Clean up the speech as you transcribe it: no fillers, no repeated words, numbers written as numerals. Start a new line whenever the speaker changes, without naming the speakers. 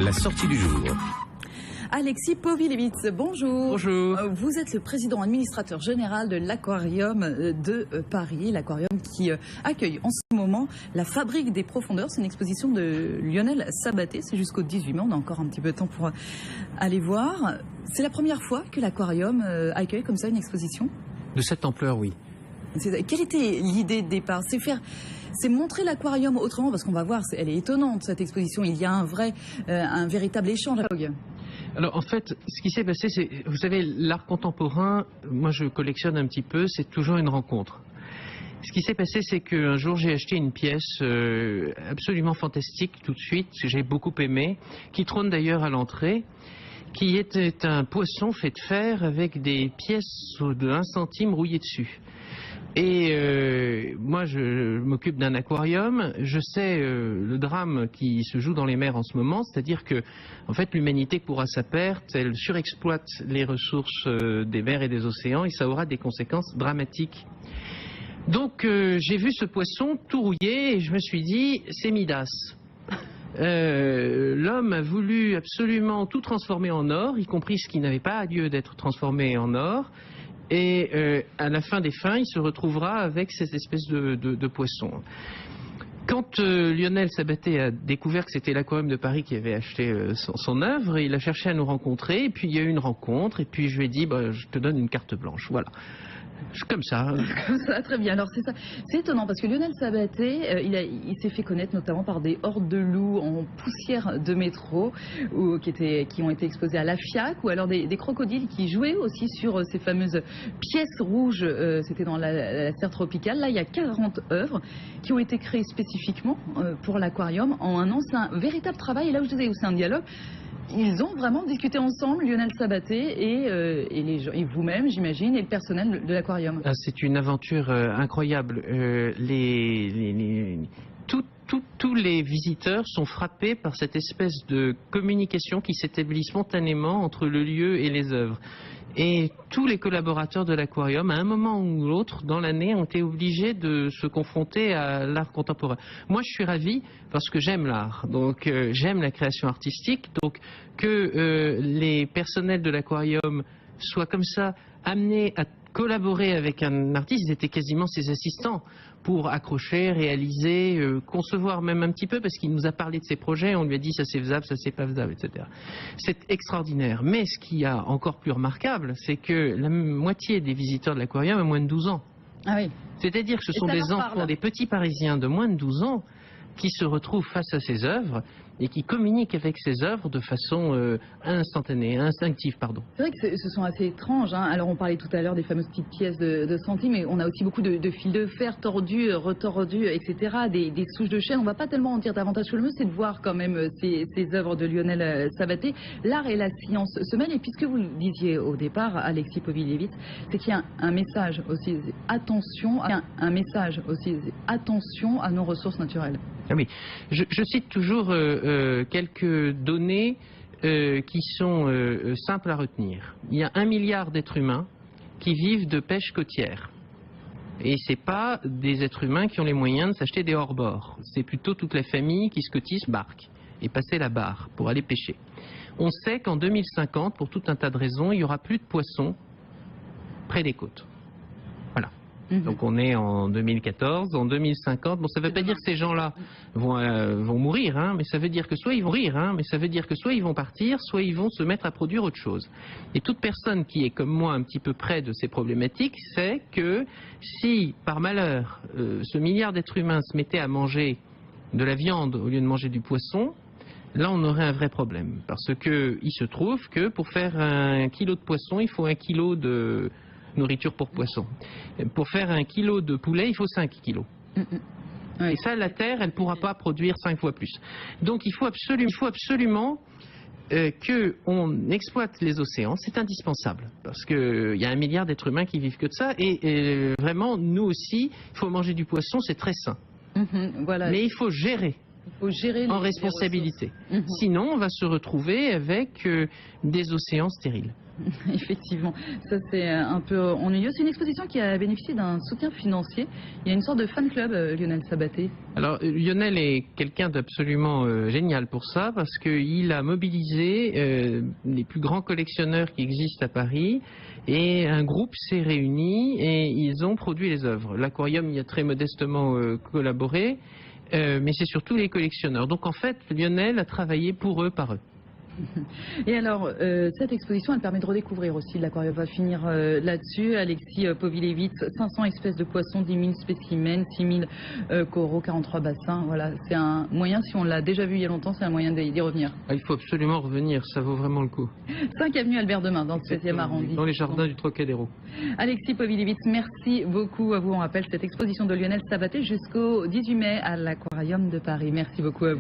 La sortie du jour.
Alexis Povilevitz, bonjour.
Bonjour.
Vous êtes le président administrateur général de l'Aquarium de Paris, l'aquarium qui accueille en ce moment la Fabrique des Profondeurs. C'est une exposition de Lionel Sabaté, c'est jusqu'au 18 mai, on a encore un petit peu de temps pour aller voir. C'est la première fois que l'aquarium accueille comme ça une exposition?
De cette ampleur, oui.
Quelle était l'idée de départ? C'est montrer l'aquarium autrement, parce qu'on va voir, elle est étonnante cette exposition, il y a un véritable échange.
Alors en fait, ce qui s'est passé, c'est, vous savez, l'art contemporain, moi je collectionne un petit peu, c'est toujours une rencontre. Ce qui s'est passé, c'est qu'un jour j'ai acheté une pièce absolument fantastique tout de suite, que j'ai beaucoup aimé, qui trône d'ailleurs à l'entrée, qui était un poisson fait de fer avec des pièces de 1 centime rouillées dessus. Et moi je m'occupe d'un aquarium, je sais le drame qui se joue dans les mers en ce moment, c'est-à-dire que en fait l'humanité court à sa perte, elle surexploite les ressources des mers et des océans et ça aura des conséquences dramatiques. Donc j'ai vu ce poisson tout rouillé et je me suis dit c'est Midas. L'homme a voulu absolument tout transformer en or, y compris ce qui n'avait pas lieu d'être transformé en or. Et à la fin des fins, il se retrouvera avec cette espèce de poisson. Quand Lionel Sabaté a découvert que c'était l'Aquarium de Paris qui avait acheté son œuvre, il a cherché à nous rencontrer, et puis il y a eu une rencontre, et puis je lui ai dit, bah, je te donne une carte blanche, voilà. Comme ça.
Comme ça, très bien. Alors c'est ça, c'est étonnant parce que Lionel Sabaté, il s'est fait connaître notamment par des hordes de loups en poussière de métro, qui ont été exposés à la FIAC, ou alors des crocodiles qui jouaient aussi sur ces fameuses pièces rouges. C'était dans la serre tropicale. Là, il y a 40 œuvres qui ont été créées spécifiquement pour l'aquarium en un an. C'est un véritable travail. Et là où je disais, c'est un dialogue. Ils ont vraiment discuté ensemble, Lionel Sabaté et les gens, et vous-même, j'imagine, et le personnel de l'aquarium.
C'est une aventure incroyable. Tous les visiteurs sont frappés par cette espèce de communication qui s'établit spontanément entre le lieu et les œuvres. Et tous les collaborateurs de l'aquarium, à un moment ou l'autre dans l'année, ont été obligés de se confronter à l'art contemporain. Moi, je suis ravi parce que j'aime l'art, donc j'aime la création artistique, donc que les personnels de l'aquarium soient comme ça amenés à collaborer avec un artiste, ils étaient quasiment ses assistants pour accrocher, réaliser, concevoir même un petit peu, parce qu'il nous a parlé de ses projets, on lui a dit ça c'est faisable, ça c'est pas faisable, etc. C'est extraordinaire. Mais ce qui est encore plus remarquable, c'est que la moitié des visiteurs de l'aquarium a moins de 12 ans.
Ah oui.
C'est-à-dire que ce sont des enfants, des petits Parisiens de moins de 12 ans qui se retrouvent face à ces œuvres et qui communiquent avec ces œuvres de façon instantanée, instinctive, pardon.
C'est vrai que ce sont assez étranges, hein. Alors on parlait tout à l'heure des fameuses petites pièces de centimes, mais on a aussi beaucoup de fils de fer tordus, retordus, etc., des souches de chêne. On ne va pas tellement en dire davantage sur le mieux, c'est de voir quand même ces œuvres de Lionel Sabaté. L'art et la science se mêlent, et puisque vous le disiez au départ, Alexis Povilevitz, c'est qu'il y a un message aussi, attention à nos ressources naturelles.
Ah oui, je cite toujours quelques données qui sont simples à retenir. Il y a 1 milliard d'êtres humains qui vivent de pêche côtière. Et ce n'est pas des êtres humains qui ont les moyens de s'acheter des hors-bords. C'est plutôt toute la famille qui se cotise barque et passer la barre pour aller pêcher. On sait qu'en 2050, pour tout un tas de raisons, il n'y aura plus de poissons près des côtes. Voilà. Donc on est en 2014, en 2050. Bon, ça ne veut pas dire que ces gens-là vont mourir, hein, mais ça veut dire que soit ils vont soit ils vont partir, soit ils vont se mettre à produire autre chose. Et toute personne qui est comme moi un petit peu près de ces problématiques sait que si par malheur ce milliard d'êtres humains se mettait à manger de la viande au lieu de manger du poisson, là on aurait un vrai problème. Parce que il se trouve que pour faire 1 kilo de poisson, il faut 1 kilo de nourriture pour poisson. Pour faire 1 kilo de poulet, il faut 5 kilos. Et ça, la Terre, elle ne pourra pas produire 5 fois plus. Donc il faut absolument qu'on exploite les océans, c'est indispensable. Parce qu'il y a 1 milliard d'êtres humains qui vivent que de ça. Et vraiment, nous aussi, il faut manger du poisson, c'est très sain.
Voilà.
Mais il faut gérer. En responsabilité. Sinon, on va se retrouver avec des océans stériles.
Effectivement, ça c'est un peu ennuyeux. C'est une exposition qui a bénéficié d'un soutien financier. Il y a une sorte de fan club, Lionel Sabaté.
Alors Lionel est quelqu'un d'absolument génial pour ça parce qu'il a mobilisé les plus grands collectionneurs qui existent à Paris et un groupe s'est réuni et ils ont produit les œuvres. L'Aquarium y a très modestement collaboré, mais c'est surtout les collectionneurs. Donc en fait, Lionel a travaillé pour eux, par eux.
Et alors, cette exposition, elle permet de redécouvrir aussi l'aquarium. On va finir là-dessus. Alexis Povilevitz, 500 espèces de poissons, 10 000 spécimens, 6 000 coraux, 43 bassins. Voilà, c'est un moyen, si on l'a déjà vu il y a longtemps, c'est un moyen d'y revenir.
Ah, il faut absolument revenir, ça vaut vraiment le coup.
5 avenue Albert Demain, dans le 16e arrondissement.
Dans les jardins du Trocadéro.
Alexis Povilevitz, merci beaucoup à vous. On rappelle cette exposition de Lionel Sabaté jusqu'au 18 mai à l'Aquarium de Paris. Merci beaucoup à vous.